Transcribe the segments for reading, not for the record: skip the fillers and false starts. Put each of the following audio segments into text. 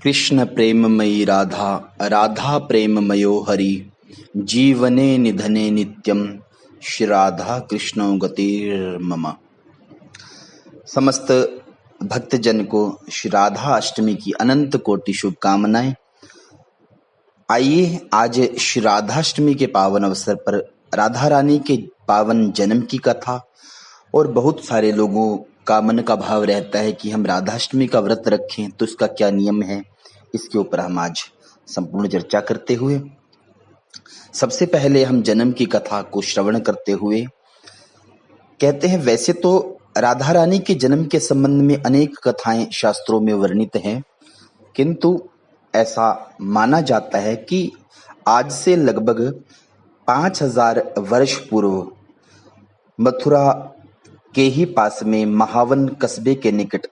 कृष्ण प्रेममयी राधा राधा प्रेममयो हरि जीवने निधने नित्यम श्री राधा कृष्णो गतिर्मम। समस्त भक्तजन को श्री राधा अष्टमी की अनंत कोटि शुभकामनाएं। आइए आज श्री राधाष्टमी के पावन अवसर पर राधा रानी के पावन जन्म की कथा, और बहुत सारे लोगों का मन का भाव रहता है कि हम राधाष्टमी का व्रत रखें तो इसका क्या नियम है, इसके ऊपर हम आज संपूर्ण चर्चा करते हुए सबसे पहले हम जन्म की कथा को श्रवण करते हुए कहते हैं, वैसे तो राधा रानी के जन्म के संबंध में अनेक कथाएं शास्त्रों में वर्णित हैं, किंतु ऐसा माना जाता है कि आज से लगभग 5000 वर्ष पूर्व मथुरा के ही पास में महावन कस्बे के निकट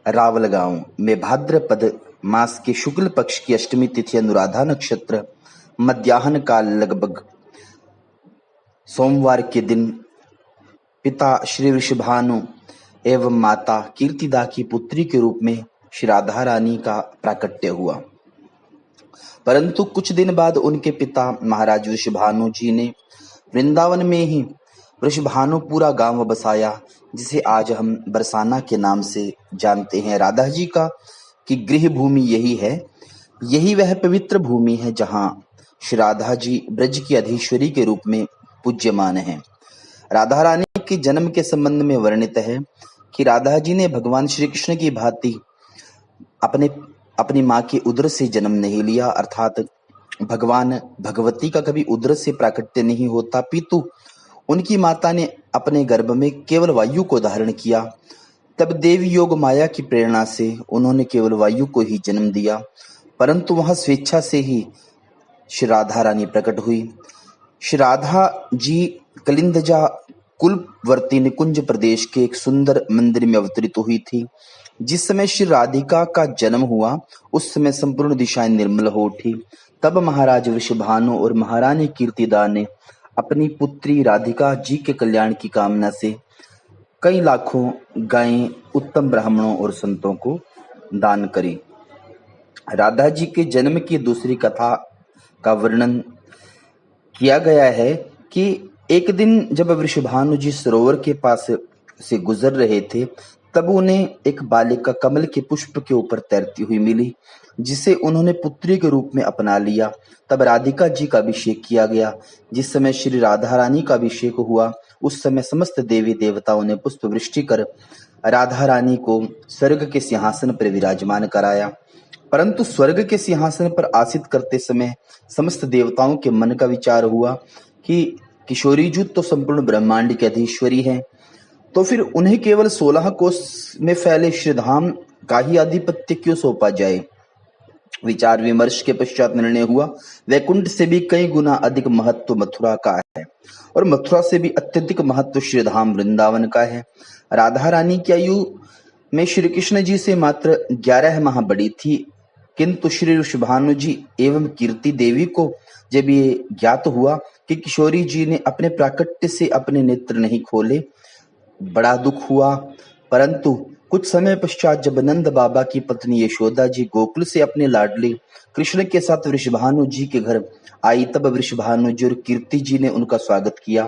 रावल गांव में भाद्रपद मास के शुक्ल पक्ष की अष्टमी तिथि अनुराधा नक्षत्र मध्याह्न काल लगभग सोमवार के दिन पिता श्री ऋषभानु एवं माता कीर्तिदा की पुत्री के रूप में श्री राधा रानी का प्राकट्य हुआ। परंतु कुछ दिन बाद उनके पिता महाराज ऋषभानु जी ने वृंदावन में ही वृषभानुपुरा गांव बसाया, जिसे आज हम बरसाना के नाम से जानते हैं। राधा जी का की गृह भूमि यही है, यही वह पवित्र भूमि है जहां श्री राधा जी ब्रज की अधीश्वरी के रूप में पूज्यमान हैं। राधा रानी के जन्म के संबंध में वर्णित है कि राधा जी ने भगवान श्री कृष्ण की भांति अपनी माँ के उदर से जन्म नहीं लिया, अर्थात भगवान भगवती का कभी उदर से प्राकट्य नहीं होता, पितु उनकी माता ने अपने गर्भ में केवल वायु को धारण किया। तब देवी योग माया की प्रेरणा से उन्होंने केवल वायु को ही जन्म दिया, परंतु वहां स्वेच्छा से ही श्री राधा रानी प्रकट हुई। श्री राधा जी कलिंदजा कुलवर्ती निकुंज प्रदेश के एक सुंदर मंदिर में अवतरित हुई थी। जिस समय श्री राधिका का जन्म हुआ उस समय संपूर्ण दिशाएं निर्मल हो उठी। तब महाराज वृषभानु और महारानी कीर्तिदा ने अपनी पुत्री राधिका जी के कल्याण की कामना से कई लाखों गायें उत्तम ब्राह्मणों और संतों को दान करी। राधा जी के जन्म की दूसरी कथा का वर्णन किया गया है कि एक दिन जब वृषभानु जी सरोवर के पास से गुजर रहे थे, तब उन्हें एक बालिका कमल के पुष्प के ऊपर तैरती हुई मिली, जिसे उन्होंने पुत्री के रूप में अपना लिया। तब राधिका जी का अभिषेक किया गया। जिस समय श्री राधा रानी का अभिषेक हुआ उस समय समस्त देवी देवताओं ने पुष्प वृष्टि कर राधा रानी को स्वर्ग के सिंहासन पर विराजमान कराया। परंतु स्वर्ग के सिंहासन पर आसीन करते समय समस्त देवताओं के मन का विचार हुआ कि किशोरी जी तो संपूर्ण ब्रह्मांड के अधीश्वरी है, तो फिर उन्हें केवल 16 कोस में फैले श्रीधाम का ही आधिपत्य क्यों सौंपा जाए। विचार विमर्श के पश्चात निर्णय हुआ, वैकुंठ से भी कई गुना अधिक महत्व मथुरा का है और मथुरा से भी अत्यधिक महत्व श्रीधाम वृंदावन का है। राधा रानी की आयु में श्री कृष्ण जी से मात्र 11 माह बड़ी थी, किंतु श्री ऋषभानु जी एवं कीर्ति देवी को जब ये ज्ञात हुआ कि किशोरी जी ने अपने प्राकट्य से अपने नेत्र नहीं खोले, बड़ा दुख हुआ। परंतु कुछ समय पश्चात जब नंद बाबा की पत्नी यशोदा जी गोकुल से अपने लाडले कृष्ण के साथ वृषभानु जी के घर आई, तब वृषभानु जी और कीर्ति जी ने उनका स्वागत किया।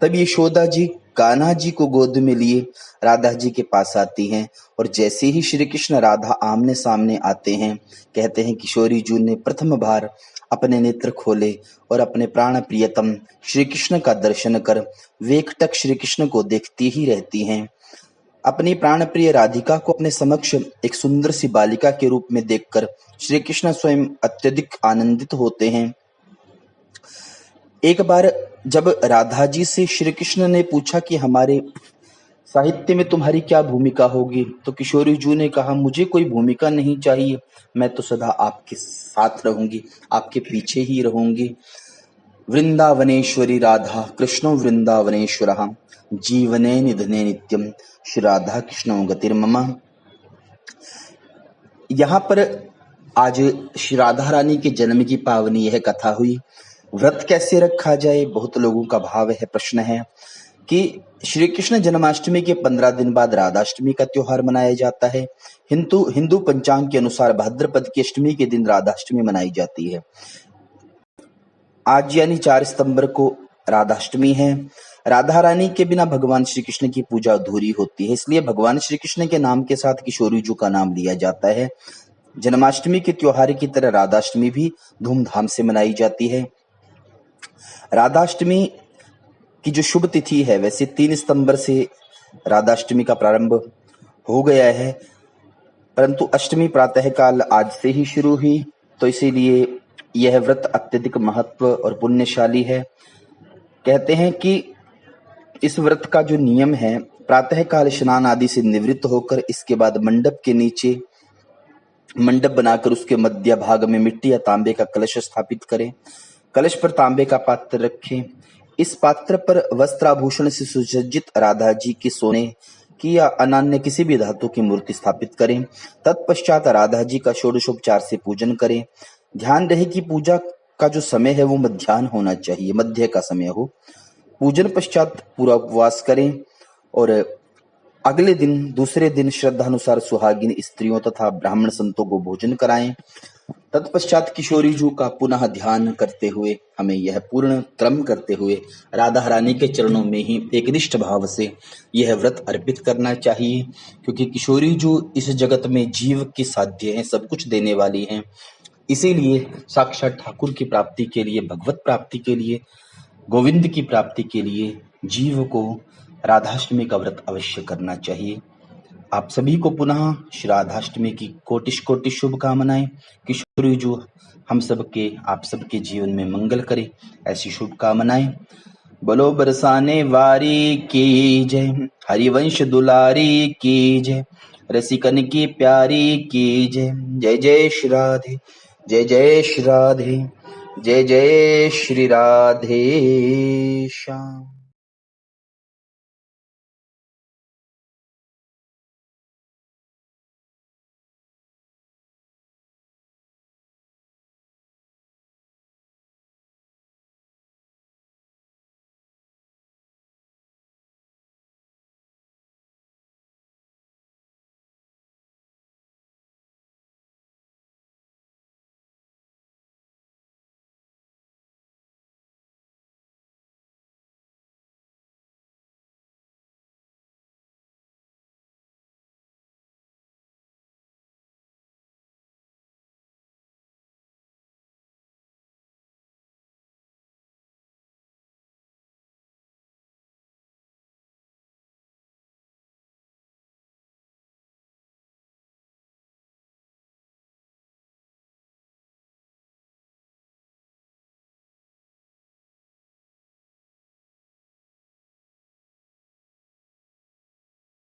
तब यशोदा जी कान्हा जी को गोद में लिए राधा जी के पास आती हैं, और जैसे ही श्री कृष्ण राधा आमने सामने आते हैं, कहते हैं किशोरी जी ने प्रथम बार अपने नेत्र खोले और अपने प्राण प्रियतम श्री कृष्ण का दर्शन कर वे एकटक श्री कृष्ण को देखती ही रहती हैं। अपनी प्राण प्रिय राधिका को अपने समक्ष एक सुंदर सी बालिका के रूप में देखकर श्री कृष्ण स्वयं अत्यधिक आनंदित होते हैं। एक बार जब राधा जी से श्री कृष्ण ने पूछा कि हमारे साहित्य में तुम्हारी क्या भूमिका होगी, तो किशोरी जी ने कहा, मुझे कोई भूमिका नहीं चाहिए, मैं तो सदा आपके साथ रहूंगी, आपके पीछे ही रहूंगी। वृंदावनेश्वरी राधा कृष्णो वृंदावनेश्वरः जीवने निधने नित्यम श्री राधा कृष्णो गतिर्मम। यहाँ पर आज श्री राधा रानी के जन्म की पावनी यह कथा हुई। व्रत कैसे रखा जाए, बहुत लोगों का भाव है, प्रश्न है कि श्री कृष्ण जन्माष्टमी के 15 दिन बाद राधाष्टमी का त्योहार मनाया जाता है। हिंदू पंचांग के अनुसार भाद्रपद की अष्टमी के दिन राधाष्टमी मनाई जाती है। आज यानी 4 सितंबर को राधाष्टमी है। राधा रानी के बिना भगवान श्री कृष्ण की पूजा अधूरी होती है, इसलिए भगवान श्री कृष्ण के नाम के साथ किशोरी जी का नाम लिया जाता है। जन्माष्टमी के त्योहार की तरह राधाष्टमी भी धूमधाम से मनाई जाती है। राधाष्टमी की जो शुभ तिथि है, वैसे 3 सितंबर से राधाष्टमी का प्रारंभ हो गया है, परंतु अष्टमी प्रातःकाल आज से ही शुरू हुई, तो इसीलिए यह व्रत अत्यधिक महत्व और पुण्यशाली है। कहते हैं कि इस व्रत का जो नियम है, प्रातःकाल स्नान आदि से निवृत्त होकर इसके बाद मंडप के नीचे मंडप बनाकर उसके मध्य भाग में मिट्टी या तांबे का कलश स्थापित करें। कलश पर तांबे का पात्र रखें। इस पात्र पर वस्त्राभूषण से सुसज्जित राधा जी की सोने की या अन्य किसी भी धातु की मूर्ति स्थापित करें। तत्पश्चात राधा जी का षोडशोपचार से पूजन करें। ध्यान रहे कि पूजा का जो समय है वो मध्याह्न होना चाहिए, मध्य का समय हो। पूजन पश्चात पूरा उपवास करें और अगले दिन दूसरे दिन श्रद्धानुसार सुहागिन स्त्रियों तथा ब्राह्मण संतों को भोजन कराएं। तत्पश्चात किशोरी जी का पुनः ध्यान करते हुए हमें यह पूर्ण क्रम करते हुए राधा रानी के चरणों में ही एकनिष्ठ भाव से यह व्रत अर्पित करना चाहिए, क्योंकि किशोरी जी इस जगत में जीव की साध्य हैं, सब कुछ देने वाली हैं। इसीलिए साक्षात ठाकुर की प्राप्ति के लिए, भगवत प्राप्ति के लिए, गोविंद की प्राप्ति के लिए जीव को राधाष्टमी का व्रत अवश्य करना चाहिए। आप सभी को पुनः श्री राधाष्टमी की कोटि शुभकामनाएं। किशोरी जी हम सबके, आप सबके जीवन में मंगल करे, ऐसी शुभकामनाएं। बोलो बरसाने वारी की जय, हरिवंश दुलारी की जय, रसिकन की प्यारी की जय। जय जय श्री राधे, जय जय श्री राधे, जय जय श्री राधे श्याम।